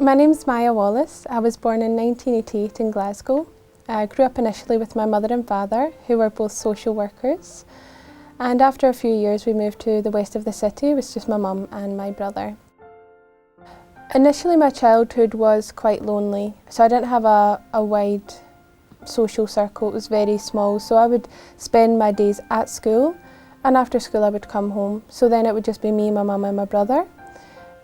My name's Maya Wallace. I was born in 1988 in Glasgow. I grew up initially with my mother and father, who were both social workers. And after a few years we moved to the west of the city. It was just my mum and my brother. Initially my childhood was quite lonely, so I didn't have a wide social circle. It was very small, so I would spend my days at school, and after school I would come home. So then it would just be me, my mum and my brother.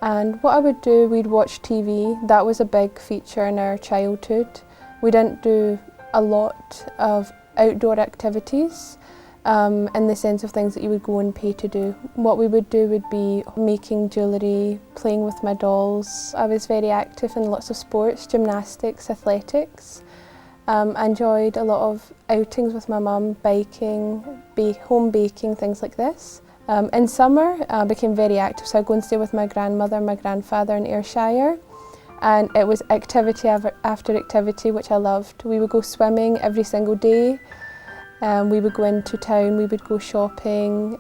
And what I would do, we'd watch TV. That was a big feature in our childhood. We didn't do a lot of outdoor activities in the sense of things that you would go and pay to do. What we would do would be making jewellery, playing with my dolls. I was very active in lots of sports, gymnastics, athletics. I enjoyed a lot of outings with my mum, biking, home baking, things like this. In summer I became very active, so I'd go and stay with my grandmother and my grandfather in Ayrshire, and it was activity after activity which I loved. We would go swimming every single day, we would go into town, we would go shopping,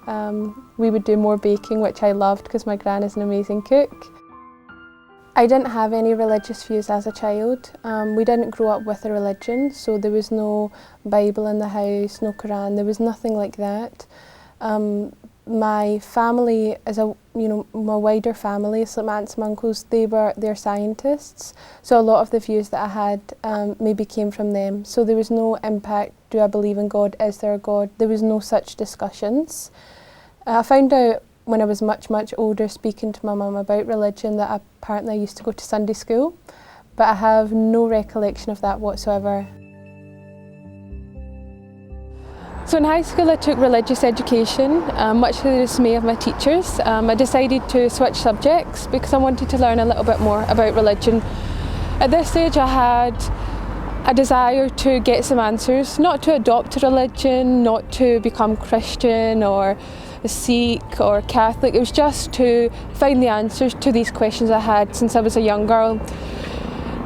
we would do more baking, which I loved because my gran is an amazing cook. I didn't have any religious views as a child. We didn't grow up with a religion, so there was no Bible in the house, no Quran, there was nothing like that. My family, my wider family, so my aunts and uncles, they're scientists, so a lot of the views that I had maybe came from them. So there was no impact, do I believe in God, is there a God? There was no such discussions. I found out when I was much older, speaking to my mum about religion, that apparently I used to go to Sunday school, but I have no recollection of that whatsoever. So in high school I took religious education, much to the dismay of my teachers. I decided to switch subjects because I wanted to learn a little bit more about religion. At this stage I had a desire to get some answers, not to adopt a religion, not to become Christian or a Sikh or Catholic. It was just to find the answers to these questions I had since I was a young girl.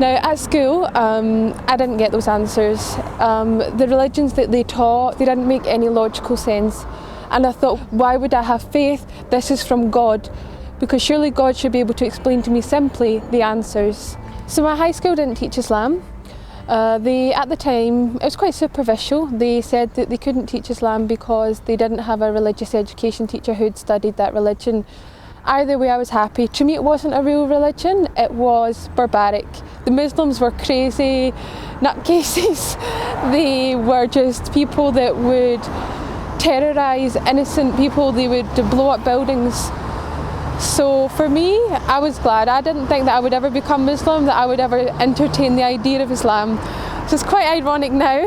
Now at school, I didn't get those answers. The religions that they taught, they didn't make any logical sense. And I thought, why would I have faith? This is from God, because surely God should be able to explain to me simply the answers. So my high school didn't teach Islam. At the time, it was quite superficial. They said that they couldn't teach Islam because they didn't have a religious education teacher who'd studied that religion. Either way, I was happy. To me, it wasn't a real religion, it was barbaric. The Muslims were crazy nutcases. They were just people that would terrorise innocent people, they would blow up buildings. So for me, I was glad. I didn't think that I would ever become Muslim, that I would ever entertain the idea of Islam. So it's quite ironic now.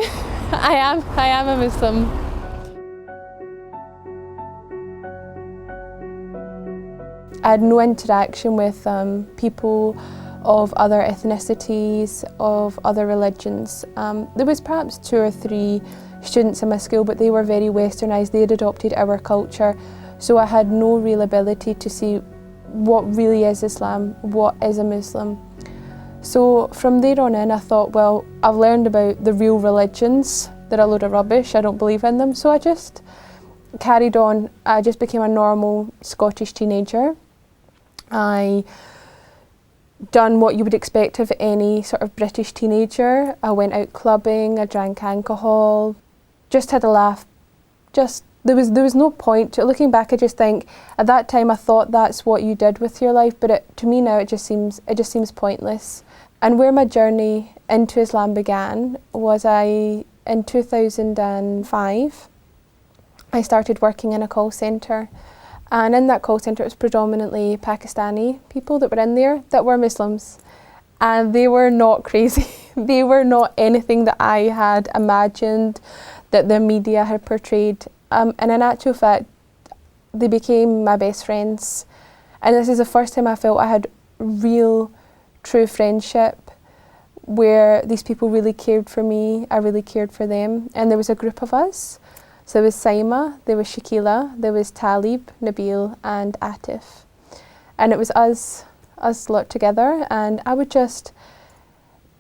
I am a Muslim. I had no interaction with people of other ethnicities, of other religions. There was perhaps 2 or 3 students in my school, but they were very westernised. They had adopted our culture, so I had no real ability to see what really is Islam, what is a Muslim. So from there on in I thought, well, I've learned about the real religions. They're a load of rubbish, I don't believe in them. So I just carried on. I just became a normal Scottish teenager. I done what you would expect of any sort of British teenager. I went out clubbing, I drank alcohol, just had a laugh. There was no point to it. Looking back, I just think at that time I thought that's what you did with your life, but to me now it just seems pointless. And where my journey into Islam began was in 2005 I started working in a call centre. And in that call centre it was predominantly Pakistani people that were in there that were Muslims. And they were not crazy. They were not anything that I had imagined, that the media had portrayed. And in actual fact, they became my best friends. And this is the first time I felt I had real, true friendship, where these people really cared for me, I really cared for them. And there was a group of us. So there was Saima, there was Shakila, there was Talib, Nabil and Atif. And it was us lot together, and I would just,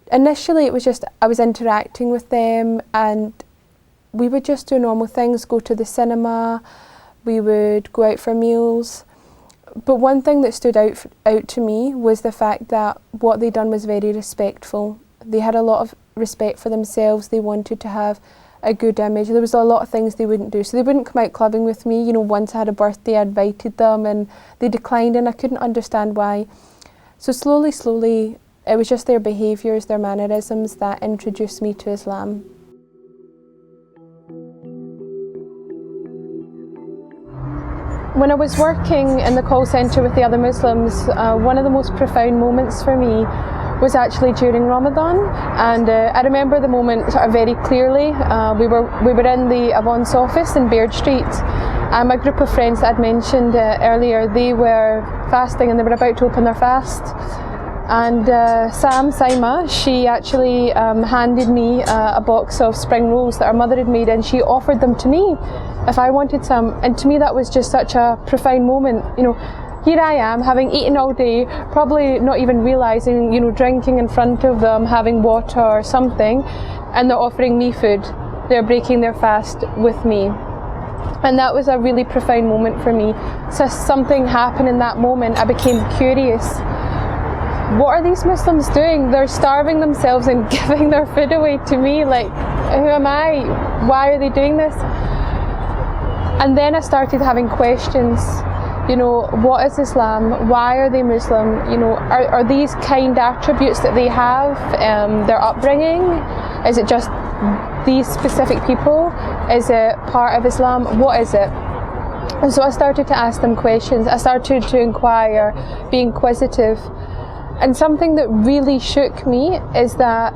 initially it was just, I was interacting with them and we would just do normal things, go to the cinema, we would go out for meals. But one thing that stood out to me was the fact that what they'd done was very respectful. They had a lot of respect for themselves. They wanted to have a good image. There was a lot of things they wouldn't do. So they wouldn't come out clubbing with me. You know, once I had a birthday, I invited them and they declined, and I couldn't understand why. So slowly, it was just their behaviours, their mannerisms that introduced me to Islam. When I was working in the call centre with the other Muslims, one of the most profound moments for me was actually during Ramadan, and I remember the moment sort of very clearly. We were in the Avon's office in Baird Street, and my group of friends that I'd mentioned earlier, they were fasting and they were about to open their fast. And Saima, she actually handed me a box of spring rolls that her mother had made, and she offered them to me if I wanted some. And to me that was just such a profound moment. You know, here I am, having eaten all day, probably not even realising, you know, drinking in front of them, having water or something, and they're offering me food. They're breaking their fast with me. And that was a really profound moment for me. So something happened in that moment. I became curious. What are these Muslims doing? They're starving themselves and giving their food away to me. Like, who am I? Why are they doing this? And then I started having questions. You know, what is Islam? Why are they Muslim? You know, are these kind attributes that they have, their upbringing? Is it just these specific people? Is it part of Islam? What is it? And so I started to ask them questions. I started to inquire, be inquisitive. And something that really shook me is that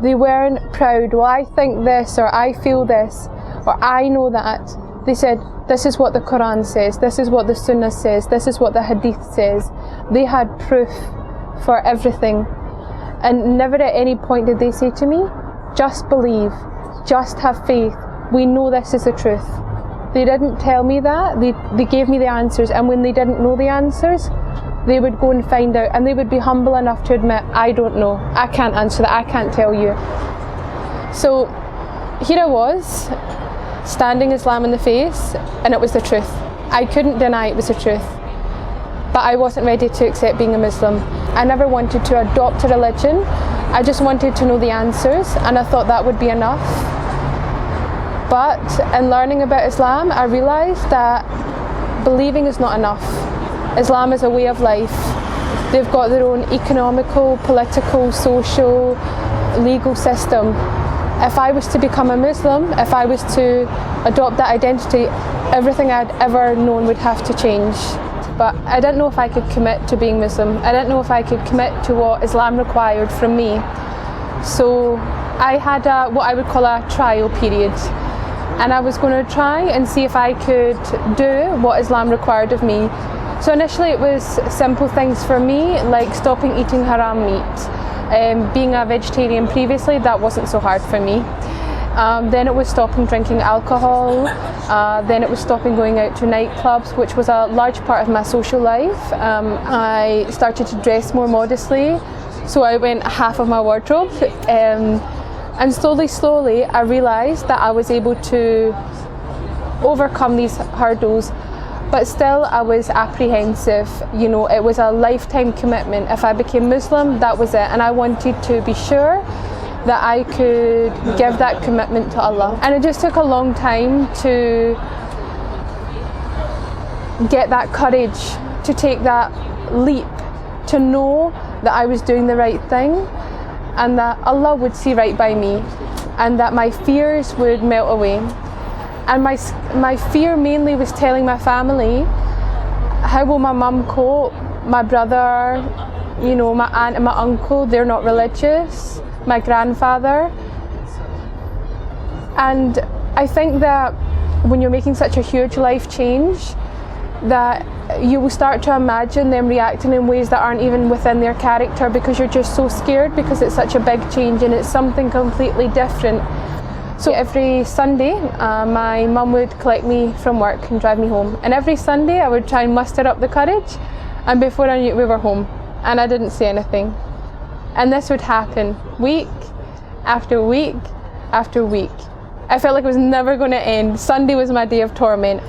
they weren't proud. Well, I think this, or I feel this, or I know that. They said, this is what the Quran says, this is what the Sunnah says, this is what the Hadith says. They had proof for everything. And never at any point did they say to me, just believe, just have faith, we know this is the truth. They didn't tell me that, they gave me the answers, and when they didn't know the answers, they would go and find out, and they would be humble enough to admit, I don't know, I can't answer that, I can't tell you. So here I was, standing Islam in the face, and it was the truth. I couldn't deny it was the truth. But I wasn't ready to accept being a Muslim. I never wanted to adopt a religion, I just wanted to know the answers, and I thought that would be enough. But in learning about Islam, I realised that believing is not enough. Islam is a way of life. They've got their own economical, political, social, legal system. If I was to become a Muslim, if I was to adopt that identity, everything I'd ever known would have to change. But I didn't know if I could commit to being Muslim. I didn't know if I could commit to what Islam required from me. So I had what I would call a trial period. And I was going to try and see if I could do what Islam required of me. So initially it was simple things for me, like stopping eating haram meat. Being a vegetarian previously, that wasn't so hard for me. Then it was stopping drinking alcohol. Then it was stopping going out to nightclubs, which was a large part of my social life. I started to dress more modestly, so I went half of my wardrobe. And slowly, I realised that I was able to overcome these hurdles. But still, I was apprehensive. You know, it was a lifetime commitment. If I became Muslim, that was it. And I wanted to be sure that I could give that commitment to Allah. And it just took a long time to get that courage, to take that leap, to know that I was doing the right thing, and that Allah would see right by me, and that my fears would melt away. And my fear mainly was telling my family, how will my mum cope? My brother, you know, my aunt and my uncle, they're not religious. My grandfather. And I think that when you're making such a huge life change, that you will start to imagine them reacting in ways that aren't even within their character, because you're just so scared, because it's such a big change and it's something completely different. So every Sunday, my mum would collect me from work and drive me home. And every Sunday I would try and muster up the courage, and before I knew it, we were home. And I didn't say anything. And this would happen week after week after week. I felt like it was never going to end. Sunday was my day of torment.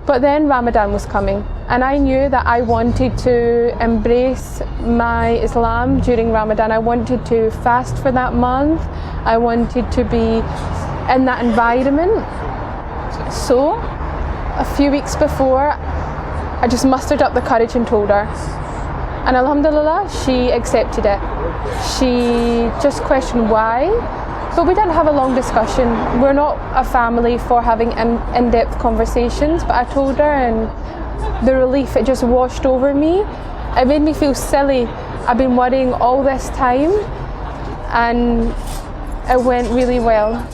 But then Ramadan was coming. And I knew that I wanted to embrace my Islam during Ramadan. I wanted to fast for that month. I wanted to be in that environment. So, a few weeks before, I just mustered up the courage and told her. And alhamdulillah, she accepted it. She just questioned why, but we didn't have a long discussion. We're not a family for having in-depth conversations, but I told her, and the relief, it just washed over me. It made me feel silly. I've been worrying all this time, and it went really well.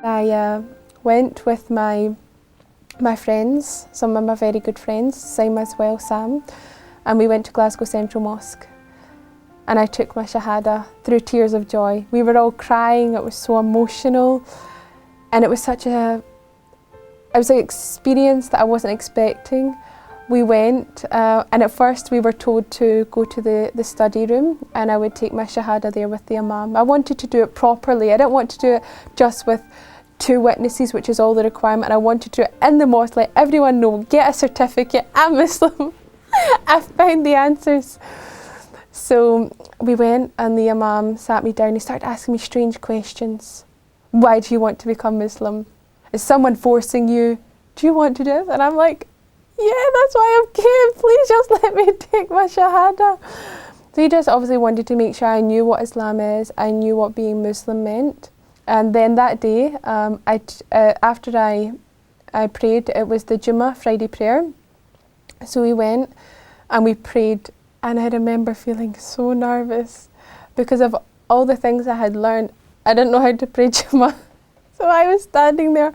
I went with my friends, some of my very good friends, Sam as well, Sam, and we went to Glasgow Central Mosque. And I took my Shahada through tears of joy. We were all crying, it was so emotional, and it was an experience that I wasn't expecting. We went, and at first we were told to go to the study room, and I would take my Shahada there with the Imam. I wanted to do it properly. I didn't want to do it just with 2 witnesses, which is all the requirement. I wanted to do it in the mosque, let everyone know, get a certificate, I'm Muslim. I found the answers. So we went, and the Imam sat me down. He started asking me strange questions. Why do you want to become Muslim? Is someone forcing you? Do you want to do this? And I'm like, yeah, that's why I'm came. Please just let me take my Shahada. So he just obviously wanted to make sure I knew what Islam is. I knew what being Muslim meant. And then that day, after I prayed, it was the Jummah Friday prayer. So we went and we prayed, and I remember feeling so nervous because of all the things I had learned. I didn't know how to pray Jummah. So I was standing there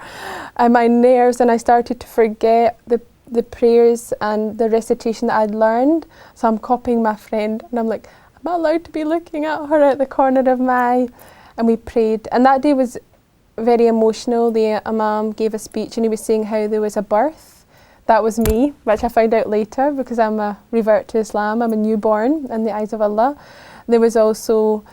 and my nerves, and I started to forget the prayers and the recitation that I'd learned. So I'm copying my friend, and I'm like, am I allowed to be looking at her at the corner of my eye? And we prayed, and that day was very emotional. The Imam gave a speech, and he was saying how there was a birth. That was me, which I found out later because I'm a revert to Islam. I'm a newborn in the eyes of Allah. There was also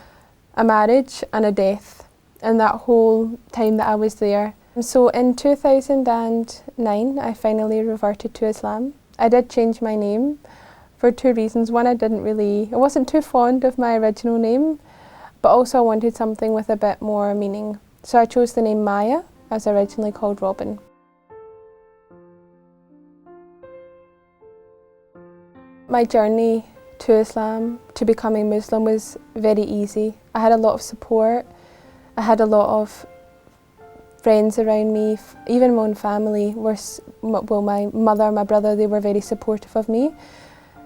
a marriage and a death, and that whole time that I was there. So in 2009, I finally reverted to Islam. I did change my name for 2 reasons. One, I wasn't too fond of my original name, but also I wanted something with a bit more meaning. So I chose the name Maya, as originally called Robin. My journey to Islam, to becoming Muslim, was very easy. I had a lot of support. I had a lot of friends around me, even my own family my mother, my brother, they were very supportive of me.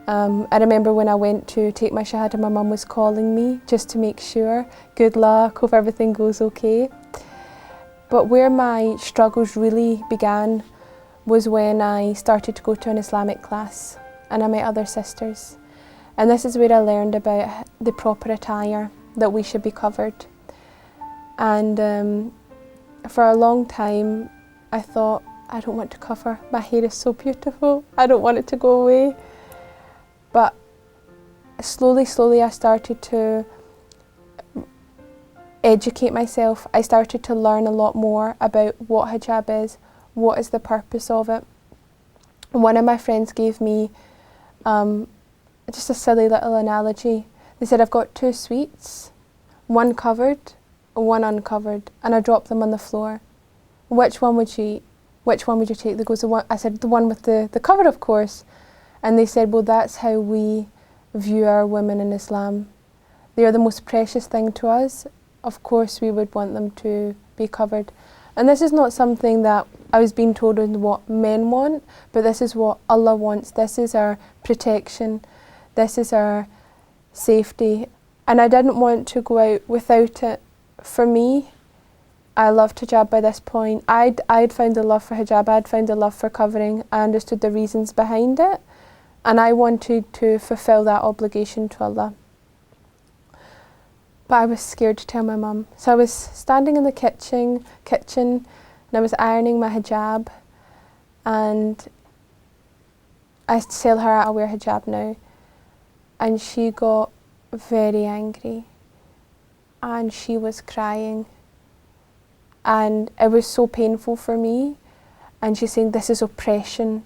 I remember when I went to take my Shahada, my mum was calling me just to make sure, good luck, hope everything goes okay. But where my struggles really began was when I started to go to an Islamic class, and I met other sisters. And this is where I learned about the proper attire, that we should be covered. And for a long time I thought, I don't want to cover, my hair is so beautiful, I don't want it to go away. But slowly I started to educate myself. I started to learn a lot more about what hijab is, what is the purpose of it. One of my friends gave me just a silly little analogy. They said, I've got 2 sweets, one covered, one uncovered, and I dropped them on the floor. Which one would you eat? Which one would you take? They goes, I said, the one with the cover, of course. And they said, well, that's how we view our women in Islam. They are the most precious thing to us. Of course, we would want them to be covered. And this is not something that I was being told is what men want, but this is what Allah wants. This is our protection. This is our safety. And I didn't want to go out without it. For me, I loved hijab by this point. I'd found a love for hijab, I'd found a love for covering. I understood the reasons behind it, and I wanted to fulfill that obligation to Allah. But I was scared to tell my mum. So I was standing in the kitchen and I was ironing my hijab, and I tell her I'll wear hijab now. And she got very angry and she was crying. and it was so painful for me. And she's saying, this is oppression.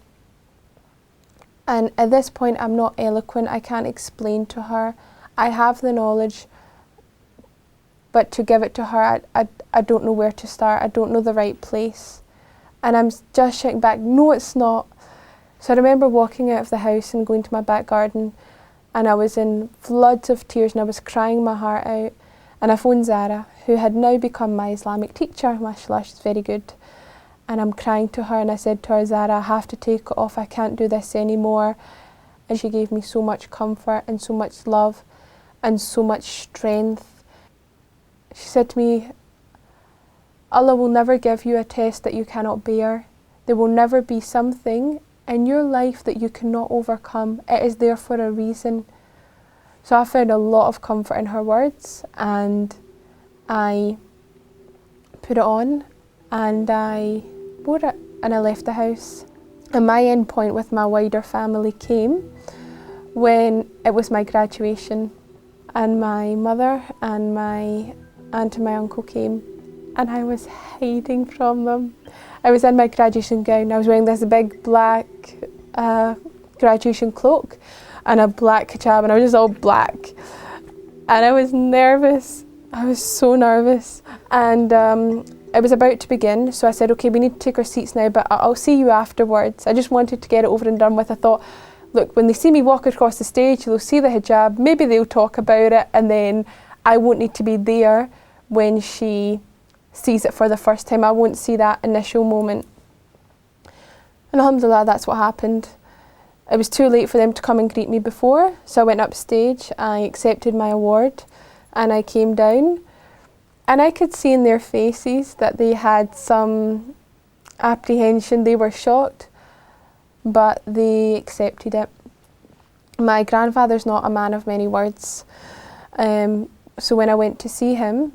And at this point, I'm not eloquent. I can't explain to her. I have the knowledge, but to give it to her, I don't know where to start. I don't know the right place. And I'm just shouting back, no, it's not. So I remember walking out of the house and going to my back garden, and I was in floods of tears and I was crying my heart out. And I phoned Zara, who had now become my Islamic teacher. Mashallah, she's very good. And I'm crying to her, and I said to her, Zara, I have to take it off. I can't do this anymore. And she gave me so much comfort and so much love and so much strength. She said to me, Allah will never give you a test that you cannot bear. There will never be something in your life that you cannot overcome. It is there for a reason. So I found a lot of comfort in her words, and I put it on and I wore it and I left the house. And my end point with my wider family came when it was my graduation, and my mother and my aunt and my uncle came, and I was hiding from them. I was in my graduation gown. I was wearing this big black graduation cloak and a black hijab, and I was just all black. And I was nervous. I was so nervous. And it was about to begin, so I said, okay, we need to take our seats now, but I'll see you afterwards. I just wanted to get it over and done with. I thought, look, when they see me walk across the stage, they'll see the hijab, maybe they'll talk about it, and then I won't need to be there when she sees it for the first time. I won't see that initial moment. And alhamdulillah, that's what happened. It was too late for them to come and greet me before, so I went upstage, I accepted my award, and I came down, and I could see in their faces that they had some apprehension. They were shocked, but they accepted it. My grandfather's not a man of many words, so when I went to see him,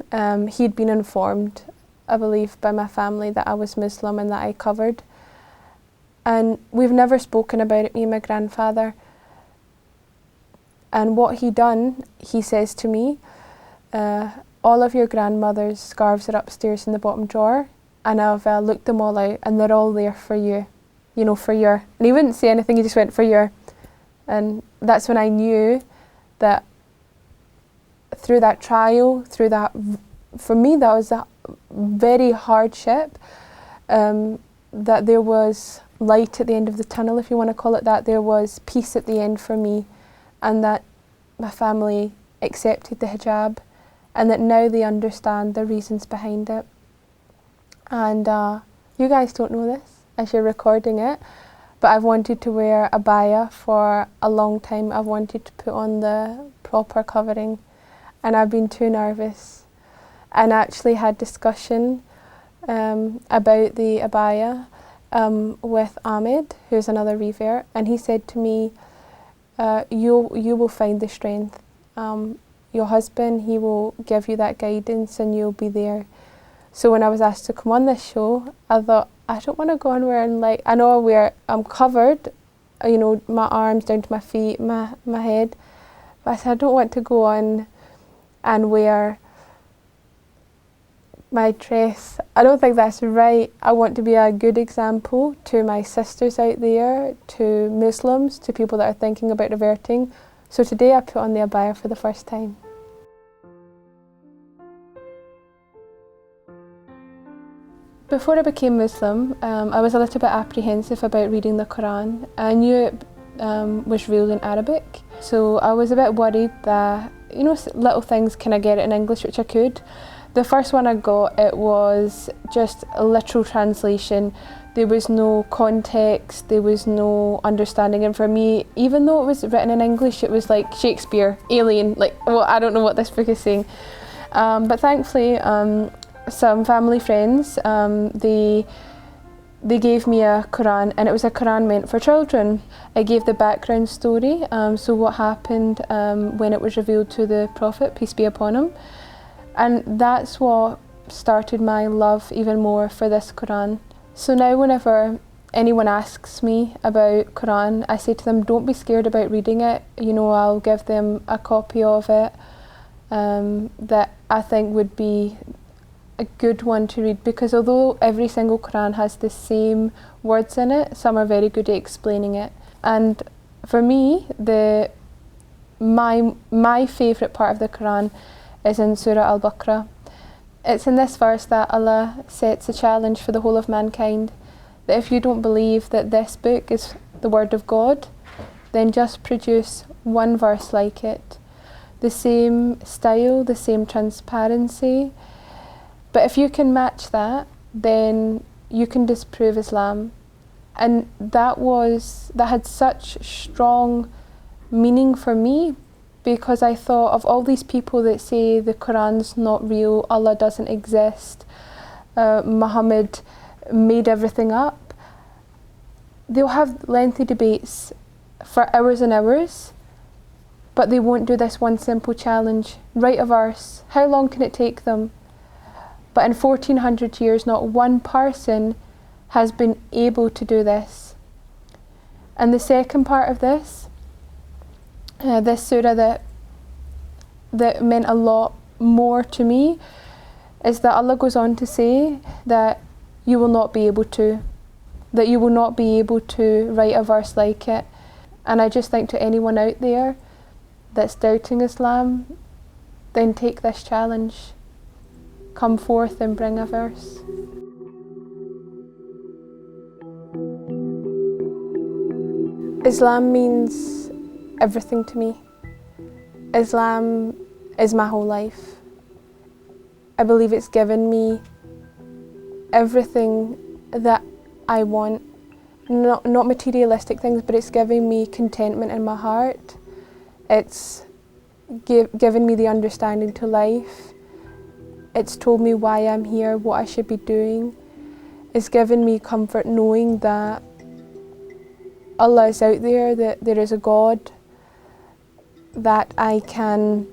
he'd been informed, I believe, by my family that I was Muslim and that I covered. And we've never spoken about it, me and my grandfather. And what he done, he says to me, all of your grandmother's scarves are upstairs in the bottom drawer, and I've looked them all out, and they're all there for you, you know, for your. And he wouldn't say anything, he just went, for your. And that's when I knew that through that trial, through that, for me that was a very hardship, that there was light at the end of the tunnel, if you want to call it that. There was peace at the end for me, and that my family accepted the hijab, and that now they understand the reasons behind it. And you guys don't know this as you're recording it, but I've wanted to wear a abaya for a long time. I've wanted to put on the proper covering, and I've been too nervous, and actually had discussion about the abaya with Ahmed, who's another revert, and he said to me, you will find the strength. Your husband, he will give you that guidance, and you'll be there. So when I was asked to come on this show, I thought, I don't want to go on wearing, like, I know I'm covered, you know, my arms down to my feet, my head, but I said, I don't want to go on and wear my dress. I don't think that's right. I want to be a good example to my sisters out there, to Muslims, to people that are thinking about reverting. So today I put on the abaya for the first time. Before I became Muslim, I was a little bit apprehensive about reading the Quran. I knew it was revealed in Arabic, so I was a bit worried that, you know, little things, can I get it in English, which I could. The first one I got, it was just a literal translation. There was no context, there was no understanding, and for me, even though it was written in English, it was like Shakespeare, Alien, like, well, I don't know what this book is saying. But thankfully, some family friends, they gave me a Quran, and it was a Quran meant for children. I gave the background story, so what happened when it was revealed to the Prophet, peace be upon him. And that's what started my love even more for this Quran. So now whenever anyone asks me about Quran, I say to them, don't be scared about reading it. You know, I'll give them a copy of it that I think would be a good one to read, because although every single Quran has the same words in it, some are very good at explaining it. And for me, my favourite part of the Quran is in Surah Al-Baqarah. It's in this verse that Allah sets a challenge for the whole of mankind, that if you don't believe that this book is the word of God, then just produce one verse like it. The same style, the same transparency. But if you can match that, then you can disprove Islam. And that had such strong meaning for me, because I thought of all these people that say the Quran's not real, Allah doesn't exist, Muhammad made everything up. They'll have lengthy debates for hours and hours, but they won't do this one simple challenge. Write a verse. How long can it take them? But in 1400 years, not one person has been able to do this. And the second part of this surah that meant a lot more to me, is that Allah goes on to say that you will not be able to, write a verse like it. And I just think to anyone out there that's doubting Islam, then take this challenge. Come forth and bring a verse. Islam means everything to me. Islam is my whole life. I believe it's given me everything that I want. Not materialistic things, but it's giving me contentment in my heart. It's given me the understanding to life. It's told me why I'm here, what I should be doing. It's given me comfort knowing that Allah is out there, that there is a God, that I can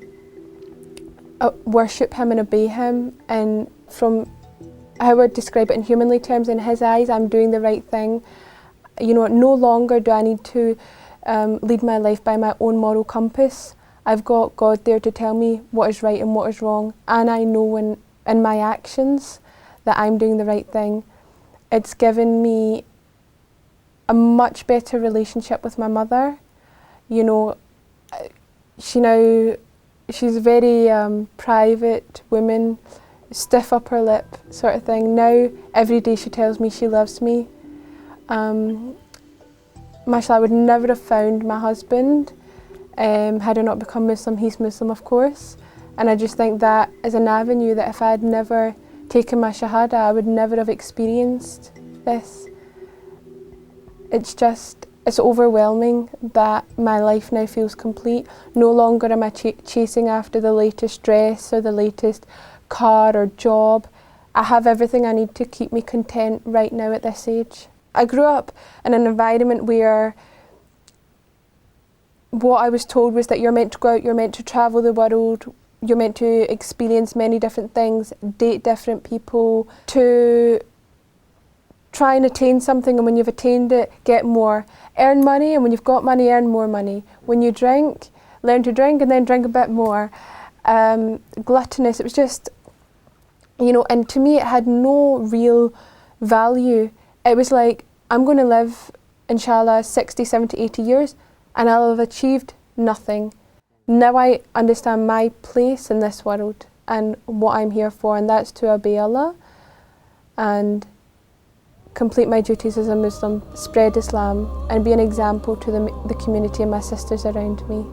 worship Him and obey Him. And from how I would describe it in humanly terms, in His eyes, I'm doing the right thing. You know, no longer do I need to lead my life by my own moral compass. I've got God there to tell me what is right and what is wrong, and I know in my actions that I'm doing the right thing. It's given me a much better relationship with my mother. You know, she's a very private woman, stiff upper lip sort of thing. Now, every day she tells me she loves me. Mashallah, I would never have found my husband had I not become Muslim. He's Muslim, of course. And I just think that is an avenue that if I had never taken my Shahada, I would never have experienced this. It's overwhelming that my life now feels complete. No longer am I chasing after the latest dress or the latest car or job. I have everything I need to keep me content right now at this age. I grew up in an environment where what I was told was that you're meant to go out, you're meant to travel the world, you're meant to experience many different things, date different people, to try and attain something, and when you've attained it, get more. Earn money, and when you've got money, earn more money. When you drink, learn to drink and then drink a bit more. Gluttonous, it was just, you know, and to me it had no real value. It was like, I'm going to live, inshallah, 60, 70, 80 years, and I'll have achieved nothing. Now I understand my place in this world and what I'm here for, and that's to obey Allah and complete my duties as a Muslim, spread Islam, and be an example to the community and my sisters around me.